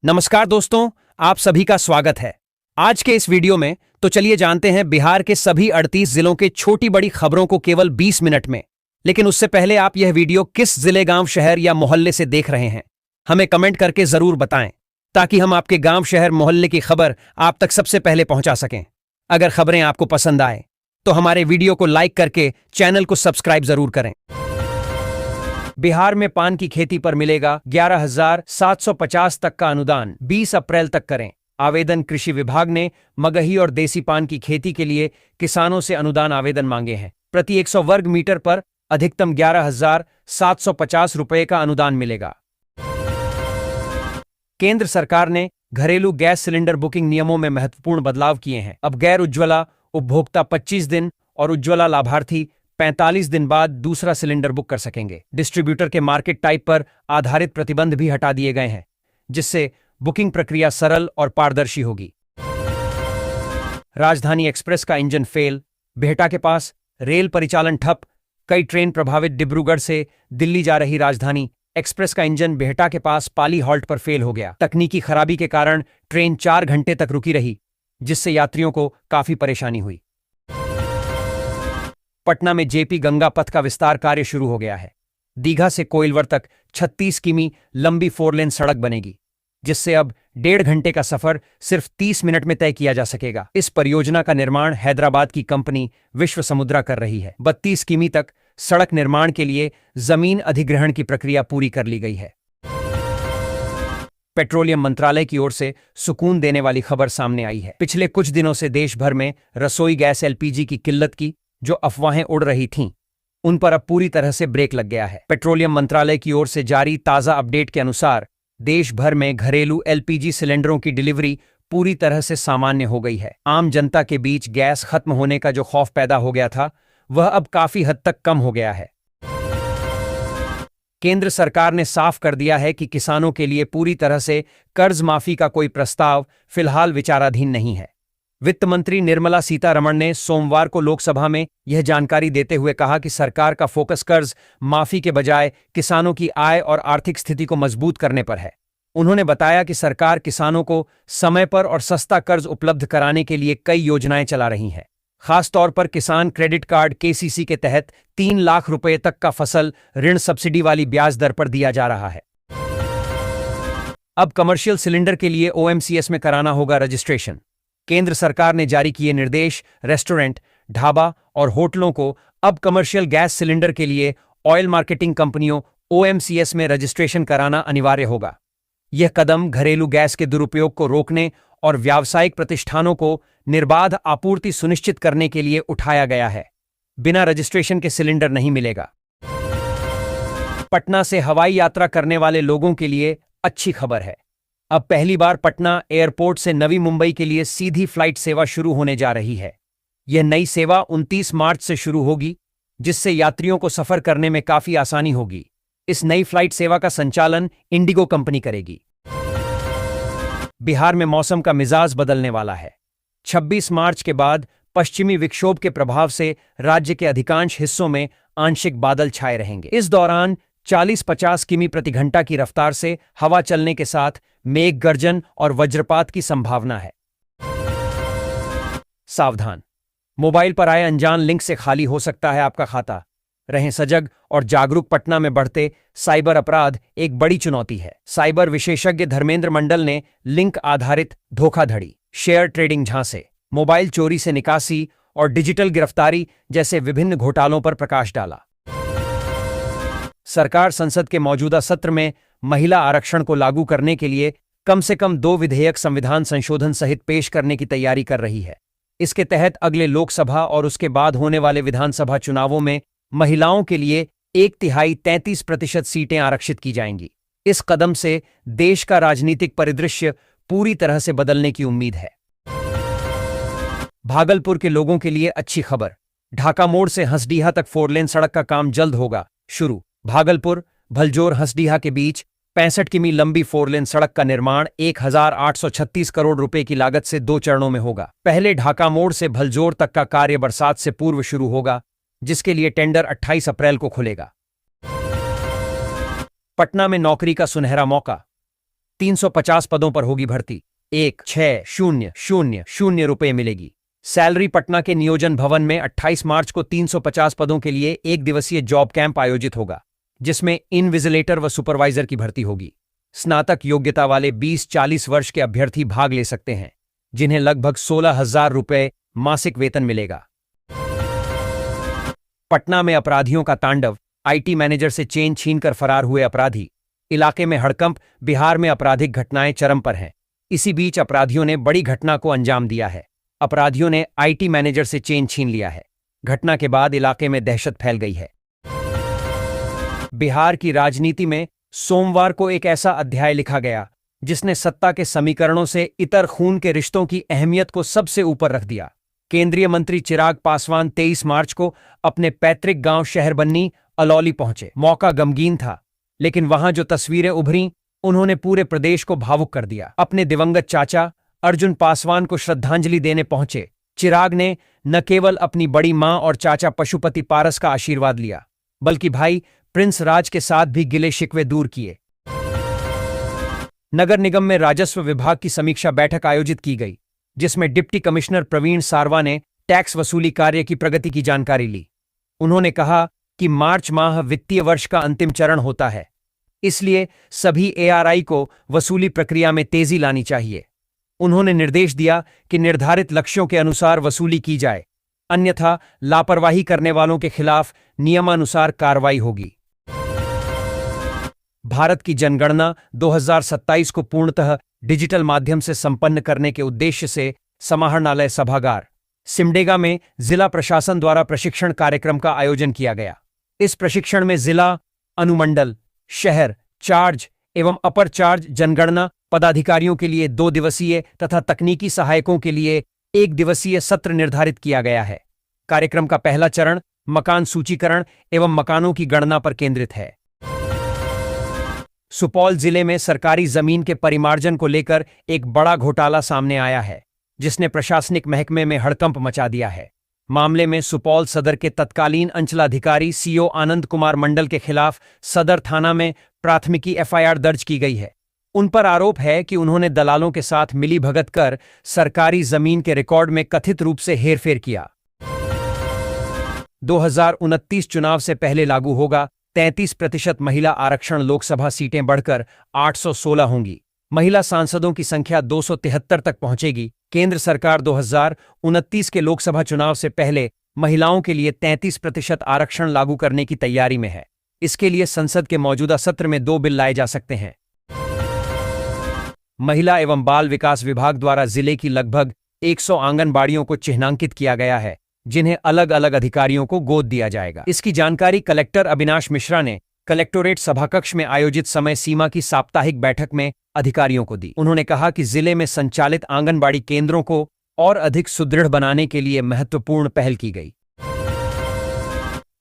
नमस्कार दोस्तों, आप सभी का स्वागत है। आज के इस वीडियो में तो चलिए जानते हैं बिहार के सभी 38 जिलों के छोटी बड़ी खबरों को केवल 20 मिनट में। लेकिन उससे पहले आप यह वीडियो किस जिले, गांव, शहर या मोहल्ले से देख रहे हैं, हमें कमेंट करके जरूर बताएं, ताकि हम आपके गांव, शहर, मोहल्ले की खबर आप तक सबसे पहले पहुंचा सकें। अगर खबरें आपको पसंद आए तो हमारे वीडियो को लाइक करके चैनल को सब्सक्राइब जरूर करें। बिहार में पान की खेती पर मिलेगा 11,750 तक का अनुदान, 20 अप्रैल तक करें आवेदन। कृषि विभाग ने मगही और देसी पान की खेती के लिए किसानों से अनुदान आवेदन मांगे हैं। प्रति 100 वर्ग मीटर पर अधिकतम 11,750 रुपए का अनुदान मिलेगा। केंद्र सरकार ने घरेलू गैस सिलेंडर बुकिंग नियमों में महत्वपूर्ण बदलाव किए हैं। अब गैर उज्ज्वला उपभोक्ता 25 दिन और उज्ज्वला लाभार्थी 45 दिन बाद दूसरा सिलेंडर बुक कर सकेंगे। डिस्ट्रीब्यूटर के मार्केट टाइप पर आधारित प्रतिबंध भी हटा दिए गए हैं, जिससे बुकिंग प्रक्रिया सरल और पारदर्शी होगी। राजधानी एक्सप्रेस का इंजन फेल, बिहटा के पास रेल परिचालन ठप, कई ट्रेन प्रभावित। डिब्रूगढ़ से दिल्ली जा रही राजधानी एक्सप्रेस का इंजन बिहटा के पास पाली हॉल्ट पर फेल हो गया। तकनीकी खराबी के कारण ट्रेन 4 घंटे तक रुकी रही, जिससे यात्रियों को काफी परेशानी हुई। पटना में जेपी गंगा पथ का विस्तार कार्य शुरू हो गया है। दीघा से कोइलवर तक 36 किमी लंबी 4 लेन सड़क बनेगी, जिससे अब 1.5 घंटे का सफर सिर्फ 30 मिनट में तय किया जा सकेगा। इस परियोजना का निर्माण हैदराबाद की कंपनी विश्व समुद्रा कर रही है। 32 किमी तक सड़क निर्माण के लिए जमीन अधिग्रहण की प्रक्रिया पूरी कर ली गई है। पेट्रोलियम मंत्रालय की ओर से सुकून देने वाली खबर सामने आई है। पिछले कुछ दिनों से देश भर में रसोई गैस एलपीजी की किल्लत की जो अफवाहें उड़ रही थीं, उन पर अब पूरी तरह से ब्रेक लग गया है। पेट्रोलियम मंत्रालय की ओर से जारी ताजा अपडेट के अनुसार देश भर में घरेलू एलपीजी सिलेंडरों की डिलीवरी पूरी तरह से सामान्य हो गई है। आम जनता के बीच गैस खत्म होने का जो खौफ पैदा हो गया था, वह अब काफी हद तक कम हो गया है। केंद्र सरकार ने साफ कर दिया है कि किसानों के लिए पूरी तरह से कर्ज माफी का कोई प्रस्ताव फिलहाल विचाराधीन नहीं है। वित्त मंत्री निर्मला सीतारमण ने सोमवार को लोकसभा में यह जानकारी देते हुए कहा कि सरकार का फोकस कर्ज माफी के बजाय किसानों की आय और आर्थिक स्थिति को मजबूत करने पर है। उन्होंने बताया कि सरकार किसानों को समय पर और सस्ता कर्ज उपलब्ध कराने के लिए कई योजनाएं चला रही है। खासतौर पर किसान क्रेडिट कार्ड केसीसी के तहत 3 लाख रुपए तक का फसल ऋण सब्सिडी वाली ब्याज दर पर दिया जा रहा है। अब कमर्शियल सिलेंडर के लिए ओएमसीएस में कराना होगा रजिस्ट्रेशन। केंद्र सरकार ने जारी किए निर्देश, रेस्टोरेंट, ढाबा और होटलों को अब कमर्शियल गैस सिलेंडर के लिए ऑयल मार्केटिंग कंपनियों ओएमसीएस में रजिस्ट्रेशन कराना अनिवार्य होगा। यह कदम घरेलू गैस के दुरुपयोग को रोकने और व्यावसायिक प्रतिष्ठानों को निर्बाध आपूर्ति सुनिश्चित करने के लिए उठाया गया है। बिना रजिस्ट्रेशन के सिलेंडर नहीं मिलेगा। पटना से हवाई यात्रा करने वाले लोगों के लिए अच्छी खबर है। अब पहली बार पटना एयरपोर्ट से नवी मुंबई के लिए सीधी फ्लाइट सेवा शुरू होने जा रही है। यह नई सेवा 29 मार्च से शुरू होगी, जिससे यात्रियों को सफर करने में काफी आसानी होगी। इस नई फ्लाइट सेवा का संचालन इंडिगो कंपनी करेगी। बिहार में मौसम का मिजाज बदलने वाला है। 26 मार्च के बाद पश्चिमी विक्षोभ के प्रभाव से राज्य के अधिकांश हिस्सों में आंशिक बादल छाए रहेंगे। इस दौरान 40-50 किमी प्रति घंटा की रफ्तार से हवा चलने के साथ मेघ गर्जन और वज्रपात की संभावना है। सावधान, मोबाइल पर आए अनजान लिंक से खाली हो सकता है आपका खाता। रहें सजग और जागरूक। पटना में बढ़ते साइबर अपराध एक बड़ी चुनौती है। साइबर विशेषज्ञ धर्मेंद्र मंडल ने लिंक आधारित धोखाधड़ी, शेयर ट्रेडिंग, झांसे, मोबाइल चोरी से निकासी और डिजिटल गिरफ्तारी जैसे विभिन्न घोटालों पर प्रकाश डाला। सरकार संसद के मौजूदा सत्र में महिला आरक्षण को लागू करने के लिए कम से कम 2 विधेयक संविधान संशोधन सहित पेश करने की तैयारी कर रही है। इसके तहत अगले लोकसभा और उसके बाद होने वाले विधानसभा चुनावों में महिलाओं के लिए 1/3 33% सीटें आरक्षित की जाएंगी। इस कदम से देश का राजनीतिक परिदृश्य पूरी तरह से बदलने की उम्मीद है। भागलपुर के लोगों के लिए अच्छी खबर। ढाका मोड़ से हंसडीहा तक 4 लेन सड़क का काम जल्द होगा शुरू। भागलपुर भलजोर हंसडीहा के बीच 65 किमी लंबी 4 लेन सड़क का निर्माण 1,836 करोड़ रुपए की लागत से 2 चरणों में होगा। पहले ढाका मोड़ से भलजोर तक का कार्य बरसात से पूर्व शुरू होगा, जिसके लिए टेंडर 28 अप्रैल को खुलेगा। पटना में नौकरी का सुनहरा मौका। 350 पदों पर होगी भर्ती। 1,6,000 रुपये मिलेगी। सैलरी। पटना के नियोजन भवन में 28 मार्च को 350 पदों के लिए एक दिवसीय जॉब कैंप आयोजित होगा, जिसमें इनविजिलेटर व सुपरवाइजर की भर्ती होगी। स्नातक योग्यता वाले 20-40 वर्ष के अभ्यर्थी भाग ले सकते हैं, जिन्हें लगभग 16,000 रुपये मासिक वेतन मिलेगा। पटना में अपराधियों का तांडव। आईटी मैनेजर से चेन छीनकर फरार हुए अपराधी। इलाके में हड़कंप। बिहार में आपराधिक घटनाएं चरम पर हैं। इसी बीच अपराधियों ने बड़ी घटना को अंजाम दिया है। अपराधियों ने आईटी मैनेजर से चेन छीन लिया है। घटना के बाद इलाके में दहशत फैल गई है। बिहार की राजनीति में सोमवार को एक ऐसा अध्याय लिखा गया जिसने सत्ता के समीकरणों से इतर खून के रिश्तों की अहमियत को सबसे ऊपर रख दिया। केंद्रीय मंत्री चिराग पासवान 23 मार्च को अपने पैतृक गांव शहरबन्नी अलौली पहुंचे। मौका गमगीन था, लेकिन वहां जो तस्वीरें उभरीं उन्होंने पूरे प्रदेश को भावुक कर दिया। अपने दिवंगत चाचा अर्जुन पासवान को श्रद्धांजलि देने पहुंचे चिराग ने न केवल अपनी बड़ी मां और चाचा पशुपति पारस का आशीर्वाद लिया, बल्कि भाई प्रिंस राज के साथ भी गिले शिकवे दूर किए। नगर निगम में राजस्व विभाग की समीक्षा बैठक आयोजित की गई, जिसमें डिप्टी कमिश्नर प्रवीण सारवा ने टैक्स वसूली कार्य की प्रगति की जानकारी ली। उन्होंने कहा कि मार्च माह वित्तीय वर्ष का अंतिम चरण होता है, इसलिए सभी एआरआई को वसूली प्रक्रिया में तेजी लानी चाहिए। उन्होंने निर्देश दिया कि निर्धारित लक्ष्यों के अनुसार वसूली की जाए, अन्यथा लापरवाही करने वालों के खिलाफ नियमानुसार कार्रवाई होगी। भारत की जनगणना 2027 को पूर्णतः डिजिटल माध्यम से संपन्न करने के उद्देश्य से समाहरणालय सभागार सिमडेगा में जिला प्रशासन द्वारा प्रशिक्षण कार्यक्रम का आयोजन किया गया। इस प्रशिक्षण में जिला, अनुमंडल, शहर, चार्ज एवं अपर चार्ज जनगणना पदाधिकारियों के लिए 2 दिवसीय तथा तकनीकी सहायकों के लिए 1 दिवसीय सत्र निर्धारित किया गया है। कार्यक्रम का पहला चरण मकान सूचीकरण एवं मकानों की गणना पर केंद्रित है। सुपौल जिले में सरकारी जमीन के परिमार्जन को लेकर एक बड़ा घोटाला सामने आया है, जिसने प्रशासनिक महकमे में हड़कंप मचा दिया है। मामले में सुपौल सदर के तत्कालीन अंचलाधिकारी सीओ आनंद कुमार मंडल के खिलाफ सदर थाना में प्राथमिकी एफआईआर दर्ज की गई है। उन पर आरोप है कि उन्होंने दलालों के साथ मिलीभगत कर सरकारी जमीन के रिकॉर्ड में कथित रूप से हेरफेर किया। 2029 चुनाव से पहले लागू होगा 33% महिला आरक्षण। लोकसभा सीटें बढ़कर 816 होंगी। महिला सांसदों की संख्या 273 तक पहुंचेगी। केंद्र सरकार 2029 के लोकसभा चुनाव से पहले महिलाओं के लिए 33% आरक्षण लागू करने की तैयारी में है। इसके लिए संसद के मौजूदा सत्र में 2 बिल लाए जा सकते हैं। महिला एवं बाल विकास विभाग द्वारा जिले की लगभग 100 आंगनबाड़ियों को चिह्नांकित किया गया है, जिन्हें अलग अलग अधिकारियों को गोद दिया जाएगा। इसकी जानकारी कलेक्टर अविनाश मिश्रा ने कलेक्टोरेट सभाकक्ष में आयोजित समय सीमा की साप्ताहिक बैठक में अधिकारियों को दी। उन्होंने कहा कि जिले में संचालित आंगनबाड़ी केंद्रों को और अधिक सुदृढ़ बनाने के लिए महत्वपूर्ण पहल की गई।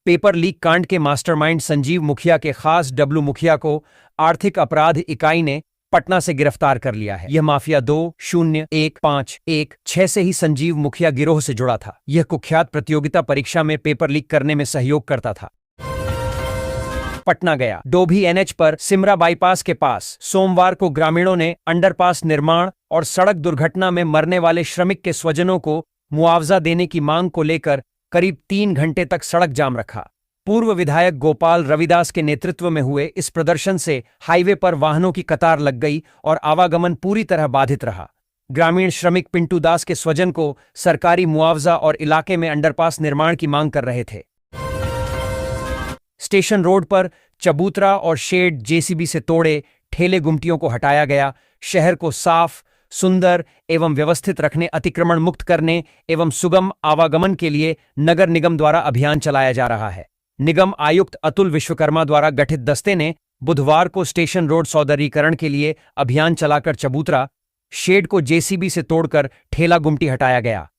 पेपर लीक कांड के मास्टरमाइंड संजीव मुखिया के खास डब्लू मुखिया को आर्थिक अपराध इकाई ने पटना से गिरफ्तार कर लिया है। यह माफिया 2015116 से ही संजीव मुखिया गिरोह से जुड़ा था। यह कुख्यात प्रतियोगिता परीक्षा में पेपर लीक करने में सहयोग करता था। पटना गया डोभी एनएच पर सिमरा बाईपास के पास सोमवार को ग्रामीणों ने अंडरपास निर्माण और सड़क दुर्घटना में मरने वाले श्रमिक के स्वजनों को मुआवजा देने की मांग को लेकर करीब 3 घंटे तक सड़क जाम रखा। पूर्व विधायक गोपाल रविदास के नेतृत्व में हुए इस प्रदर्शन से हाईवे पर वाहनों की कतार लग गई और आवागमन पूरी तरह बाधित रहा। ग्रामीण श्रमिक पिंटू दास के स्वजन को सरकारी मुआवजा और इलाके में अंडरपास निर्माण की मांग कर रहे थे। स्टेशन रोड पर चबूतरा और शेड जेसीबी से तोड़े ठेले गुमटियों को हटाया गया। शहर को साफ, सुंदर एवं व्यवस्थित रखने, अतिक्रमण मुक्त करने एवं सुगम आवागमन के लिए नगर निगम द्वारा अभियान चलाया जा रहा है। निगम आयुक्त अतुल विश्वकर्मा द्वारा गठित दस्ते ने बुधवार को स्टेशन रोड सौंदर्यीकरण के लिए अभियान चलाकर चबूतरा, शेड को जेसीबी से तोड़कर ठेला गुमटी हटाया गया।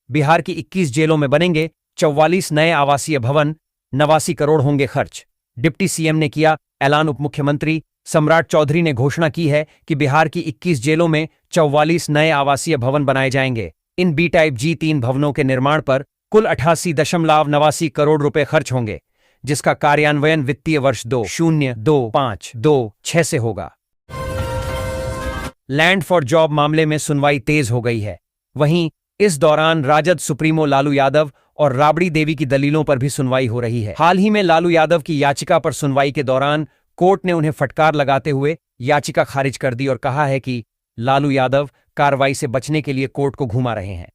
बिहार की 21 जेलों में बनेंगे 44 नए आवासीय भवन, 89 करोड़ होंगे खर्च। डिप्टी सीएम ने किया ऐलान। उप मुख्यमंत्री सम्राट चौधरी ने घोषणा की है कि बिहार की 21 जेलों में 44 नए आवासीय भवन बनाए जाएंगे। इन बी टाइप G3 भवनों के निर्माण पर कुल 88.89 करोड़ रुपए खर्च होंगे, जिसका कार्यान्वयन वित्तीय वर्ष 2025-26 से होगा। लैंड फॉर जॉब मामले में सुनवाई तेज हो गई है। वहीं इस दौरान राजद सुप्रीमो लालू यादव और राबड़ी देवी की दलीलों पर भी सुनवाई हो रही है। हाल ही में लालू यादव की याचिका पर सुनवाई के दौरान कोर्ट ने उन्हें फटकार लगाते हुए याचिका खारिज कर दी और कहा है कि लालू यादव कार्रवाई से बचने के लिए कोर्ट को घुमा रहे हैं।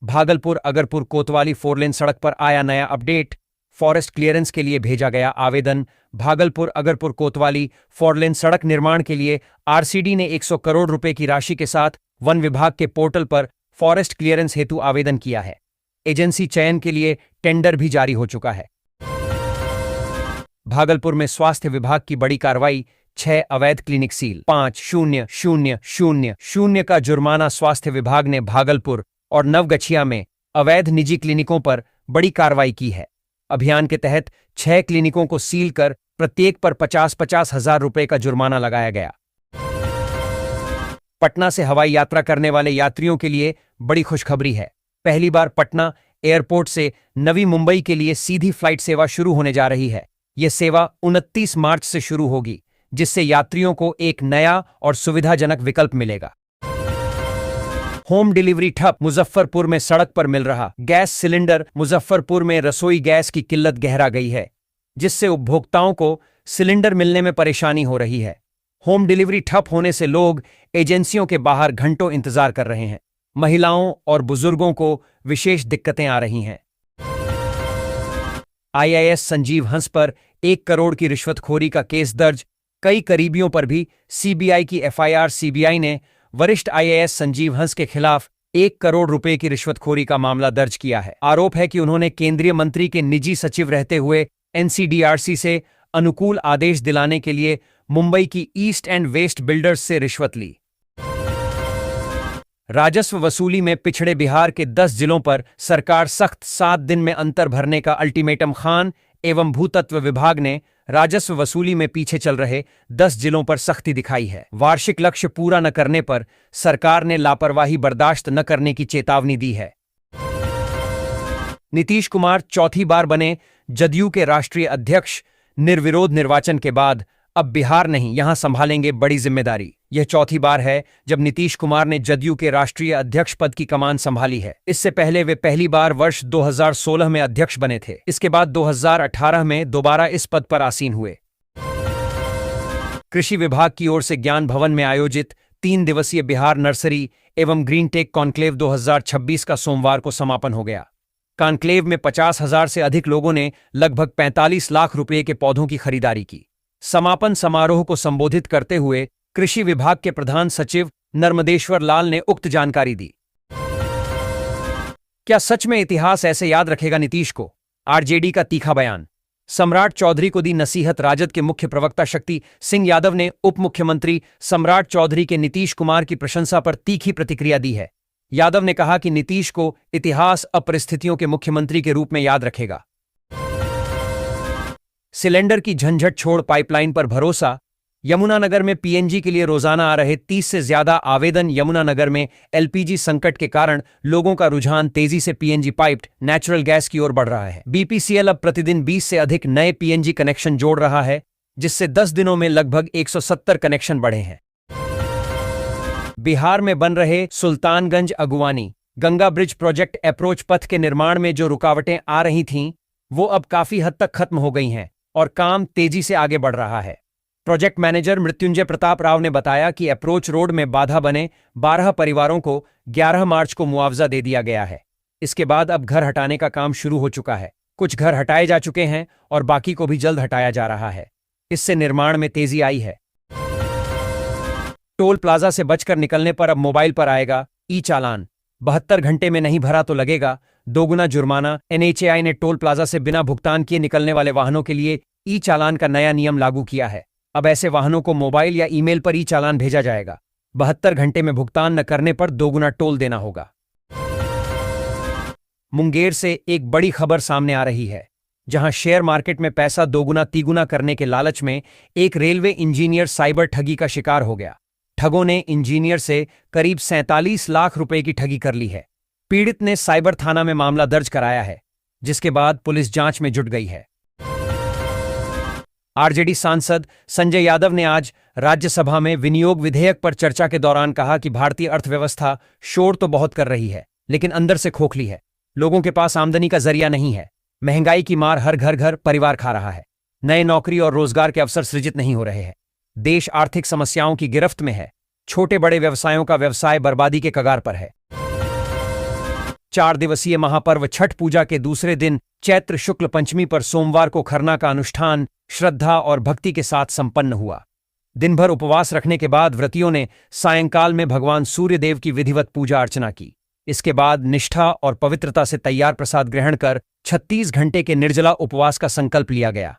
भागलपुर अगरपुर कोतवाली 4 लेन सड़क पर आया नया अपडेट। फॉरेस्ट क्लियरेंस के लिए भेजा गया आवेदन। भागलपुर अगरपुर कोतवाली 4 लेन सड़क निर्माण के लिए आरसीडी ने 100 करोड़ रुपए की राशि के साथ वन विभाग के पोर्टल पर फॉरेस्ट क्लियरेंस हेतु आवेदन किया है। एजेंसी चयन के लिए टेंडर भी जारी हो चुका है। भागलपुर में स्वास्थ्य विभाग की बड़ी कार्रवाई। 6 अवैध क्लिनिक सील। 5,000,000 का जुर्माना। स्वास्थ्य विभाग ने भागलपुर और नवगछिया में अवैध निजी क्लिनिकों पर बड़ी कार्रवाई की है। अभियान के तहत 6 क्लिनिकों को सील कर प्रत्येक पर 50-50 हजार रुपए का जुर्माना लगाया गया। पटना से हवाई यात्रा करने वाले यात्रियों के लिए बड़ी खुशखबरी है। पहली बार पटना एयरपोर्ट से नवी मुंबई के लिए सीधी फ्लाइट सेवा शुरू होने जा रही है। यह सेवा 29 मार्च से शुरू होगी, जिससे यात्रियों को एक नया और सुविधाजनक विकल्प मिलेगा। होम डिलीवरी ठप। मुजफ्फरपुर में सड़क पर मिल रहा गैस सिलेंडर। मुजफ्फरपुर में रसोई गैस की किल्लत गहरा गई है, जिससे उपभोक्ताओं को सिलेंडर मिलने में परेशानी हो रही है। होम डिलीवरी ठप होने से लोग एजेंसियों के बाहर घंटों इंतजार कर रहे हैं। महिलाओं और बुजुर्गों को विशेष दिक्कतें आ रही हैं। आईएएस संजीव हंस पर 1 करोड़ की रिश्वतखोरी का केस दर्ज। कई करीबियों पर भी सीबीआई की एफआईआर। सीबीआई ने वरिष्ठ आईएएस संजीव हंस के खिलाफ 1 करोड़ रुपए की रिश्वतखोरी का मामला दर्ज किया है। आरोप है कि उन्होंने केंद्रीय मंत्री के निजी सचिव रहते हुए एनसीडीआरसी से अनुकूल आदेश दिलाने के लिए मुंबई की ईस्ट एंड वेस्ट बिल्डर्स से रिश्वत ली। राजस्व वसूली में पिछड़े बिहार के 10 जिलों पर सरकार सख्त। 7 दिन में अंतर भरने का अल्टीमेटम। खान एवं भूतत्व विभाग ने राजस्व वसूली में पीछे चल रहे 10 जिलों पर सख्ती दिखाई है। वार्षिक लक्ष्य पूरा न करने पर सरकार ने लापरवाही बर्दाश्त न करने की चेतावनी दी है। नीतीश कुमार चौथी बार बने जदयू के राष्ट्रीय अध्यक्ष। निर्विरोध निर्वाचन के बाद अब बिहार नहीं, यहां संभालेंगे बड़ी जिम्मेदारी। यह चौथी बार है जब नीतीश कुमार ने जदयू के राष्ट्रीय अध्यक्ष पद की कमान संभाली है। इससे पहले वे पहली बार वर्ष 2016 में अध्यक्ष बने थे। इसके बाद 2018 में दोबारा इस पद पर आसीन हुए। कृषि विभाग की ओर से ज्ञान भवन में आयोजित 3 दिवसीय बिहार नर्सरी एवं ग्रीन टेक कॉन्क्लेव 2026 का सोमवार को समापन हो गया। कॉन्क्लेव में 50,000 से अधिक लोगों ने लगभग 45 लाख रुपए के पौधों की खरीदारी की। समापन समारोह को संबोधित करते हुए कृषि विभाग के प्रधान सचिव नर्मदेश्वर लाल ने उक्त जानकारी दी। क्या सच में इतिहास ऐसे याद रखेगा नीतीश को? आरजेडी का तीखा बयान। सम्राट चौधरी को दी नसीहत। राजद के मुख्य प्रवक्ता शक्ति सिंह यादव ने उप मुख्यमंत्री सम्राट चौधरी के नीतीश कुमार की प्रशंसा पर तीखी प्रतिक्रिया दी है। यादव ने कहा कि नीतीश को इतिहास अपरिस्थितियों के मुख्यमंत्री के रूप में याद रखेगा। सिलेंडर की झंझट छोड़ पाइपलाइन पर भरोसा। यमुनानगर में पीएनजी के लिए रोजाना आ रहे 30 से ज्यादा आवेदन। यमुनानगर में एलपीजी संकट के कारण लोगों का रुझान तेजी से पीएनजी पाइप्ड नेचुरल गैस की ओर बढ़ रहा है। बीपीसीएल अब प्रतिदिन 20 से अधिक नए पीएनजी कनेक्शन जोड़ रहा है, जिससे 10 दिनों में लगभग 170 कनेक्शन बढ़े हैं। बिहार में बन रहे Sultanganj Aguwani Ganga bridge project approach पथ के निर्माण में जो रुकावटें आ रही थीं, वो अब काफी हद तक खत्म हो गई हैं और काम तेजी से आगे बढ़ रहा है। प्रोजेक्ट मैनेजर मृत्युंजय प्रताप राव ने बताया कि अप्रोच रोड में बाधा बने 12 परिवारों को 11 मार्च को मुआवजा दे दिया गया है। इसके बाद अब घर हटाने का काम शुरू हो चुका है। कुछ घर हटाए जा चुके हैं और बाकी को भी जल्द हटाया जा रहा है। इससे निर्माण में तेजी आई है। टोल प्लाजा से बचकर निकलने पर अब मोबाइल पर आएगा ई चालान। 72 घंटे में नहीं भरा तो लगेगा दोगुना जुर्माना। एनएचएआई ने टोल प्लाजा से बिना भुगतान किए निकलने वाले वाहनों के लिए ई चालान का नया नियम लागू किया है। अब ऐसे वाहनों को मोबाइल या ईमेल पर ई चालान भेजा जाएगा। 72 घंटे में भुगतान न करने पर दोगुना टोल देना होगा। मुंगेर से एक बड़ी खबर सामने आ रही है, जहां शेयर मार्केट में पैसा दोगुना तीगुना करने के लालच में एक रेलवे इंजीनियर साइबर ठगी का शिकार हो गया। ठगों ने इंजीनियर से करीब 47 लाख रुपए की ठगी कर ली है। पीड़ित ने साइबर थाना में मामला दर्ज कराया है। जिसके बाद पुलिस जांच में जुट गई है। आरजेडी सांसद संजय यादव ने आज राज्यसभा में विनियोग विधेयक पर चर्चा के दौरान कहा कि भारतीय अर्थव्यवस्था शोर तो बहुत कर रही है, लेकिन अंदर से खोखली है। लोगों के पास आमदनी का जरिया नहीं है। महंगाई की मार हर घर परिवार खा रहा है। नए नौकरी और रोजगार के अवसर सृजित नहीं हो रहे हैं। देश आर्थिक समस्याओं की गिरफ्त में है। छोटे बड़े व्यवसायों का व्यवसाय बर्बादी के कगार पर है। 4 दिवसीय महापर्व छठ पूजा के दूसरे दिन चैत्र शुक्ल पंचमी पर सोमवार को खरना का अनुष्ठान श्रद्धा और भक्ति के साथ संपन्न हुआ। दिन भर उपवास रखने के बाद व्रतियों ने सायंकाल में भगवान सूर्यदेव की विधिवत पूजा अर्चना की। इसके बाद निष्ठा और पवित्रता से तैयार प्रसाद ग्रहण कर 36 घंटे के निर्जला उपवास का संकल्प लिया गया।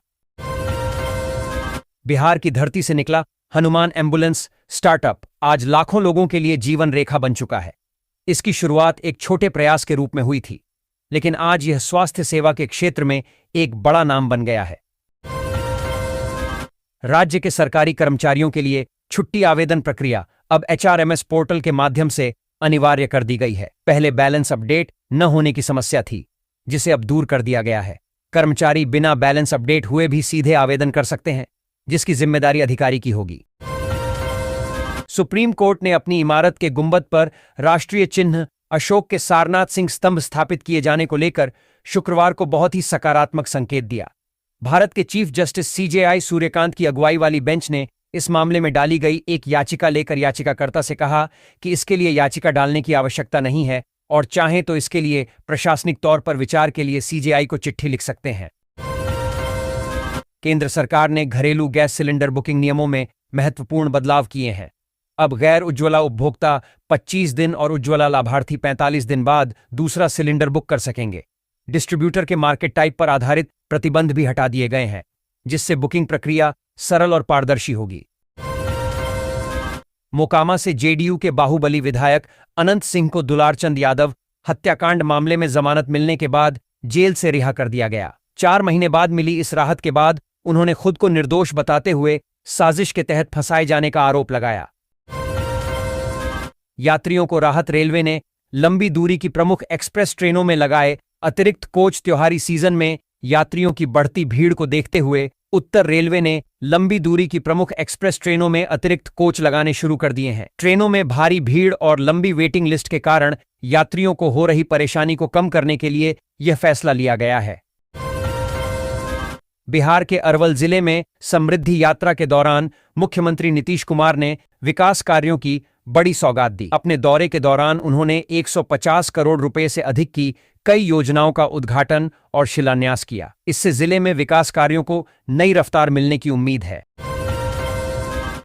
बिहार की धरती से निकला हनुमान एम्बुलेंस स्टार्टअप आज लाखों लोगों के लिए जीवन रेखा बन चुका है। इसकी शुरुआत एक छोटे प्रयास के रूप में हुई थी, लेकिन आज यह स्वास्थ्य सेवा के क्षेत्र में एक बड़ा नाम बन गया है। राज्य के सरकारी कर्मचारियों के लिए छुट्टी आवेदन प्रक्रिया अब एचआरएमएस पोर्टल के माध्यम से अनिवार्य कर दी गई है। पहले बैलेंस अपडेट न होने की समस्या थी, जिसे अब दूर कर दिया गया है। कर्मचारी बिना बैलेंस अपडेट हुए भी सीधे आवेदन कर सकते हैं, जिसकी जिम्मेदारी अधिकारी की होगी। सुप्रीम कोर्ट ने अपनी इमारत के गुंबद पर राष्ट्रीय चिन्ह अशोक के सारनाथ सिंह स्तंभ स्थापित किए जाने को लेकर शुक्रवार को बहुत ही सकारात्मक संकेत दिया। भारत के चीफ जस्टिस सीजेआई सूर्यकांत की अगुवाई वाली बेंच ने इस मामले में डाली गई एक याचिका लेकर याचिकाकर्ता से कहा कि इसके लिए याचिका डालने की आवश्यकता नहीं है और चाहें तो इसके लिए प्रशासनिक तौर पर विचार के लिए सीजेआई को चिट्ठी लिख सकते हैं। केंद्र सरकार ने घरेलू गैस सिलेंडर बुकिंग नियमों में महत्वपूर्ण बदलाव किए हैं। अब गैर उज्ज्वला उपभोक्ता 25 दिन और उज्ज्वला लाभार्थी 45 दिन बाद दूसरा सिलेंडर बुक कर सकेंगे। डिस्ट्रीब्यूटर के मार्केट टाइप पर आधारित प्रतिबंध भी हटा दिए गए हैं, जिससे बुकिंग प्रक्रिया सरल और पारदर्शी होगी। मोकामा से जेडीयू के बाहुबली विधायक अनंत सिंह को दुलारचंद यादव हत्याकांड मामले में जमानत मिलने के बाद जेल से रिहा कर दिया गया। 4 महीने बाद मिली इस राहत के बाद उन्होंने खुद को निर्दोष बताते हुए साजिश के तहत फंसाए जाने का आरोप लगाया। यात्रियों को राहत। रेलवे ने लंबी दूरी की प्रमुख एक्सप्रेस ट्रेनों में लगाए अतिरिक्त कोच। त्योहारी सीजन में यात्रियों की बढ़ती भीड़ को देखते हुए उत्तर रेलवे ने लंबी दूरी की प्रमुख एक्सप्रेस ट्रेनों में अतिरिक्त कोच लगाने शुरू कर दिए हैं। ट्रेनों में भारी भीड़ और लंबी वेटिंग लिस्ट के कारण यात्रियों को हो रही परेशानी को कम करने के लिए यह फैसला लिया गया है। बिहार के अरवल जिले में समृद्धि यात्रा के दौरान मुख्यमंत्री नीतीश कुमार ने विकास कार्यों की बड़ी सौगात दी। अपने दौरे के दौरान उन्होंने 150 करोड़ रुपए से अधिक की कई योजनाओं का उद्घाटन और शिलान्यास किया। इससे जिले में विकास कार्यों को नई रफ्तार मिलने की उम्मीद है।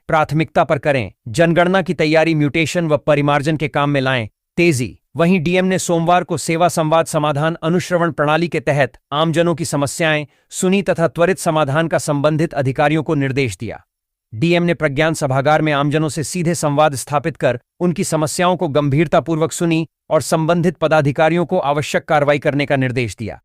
प्राथमिकता पर करें। जनगणना की तैयारी, म्यूटेशन व परिमार्जन के काम में लाएं तेजी। वहीं डीएम ने सोमवार को सेवा संवाद समाधान अनुश्रवण प्रणाली के तहत आमजनों की समस्याएं सुनी तथा त्वरित समाधान का संबंधित अधिकारियों को निर्देश दिया। डीएम ने प्रज्ञान सभागार में आमजनों से सीधे संवाद स्थापित कर उनकी समस्याओं को गंभीरतापूर्वक सुनी और संबंधित पदाधिकारियों को आवश्यक कार्रवाई करने का निर्देश दिया।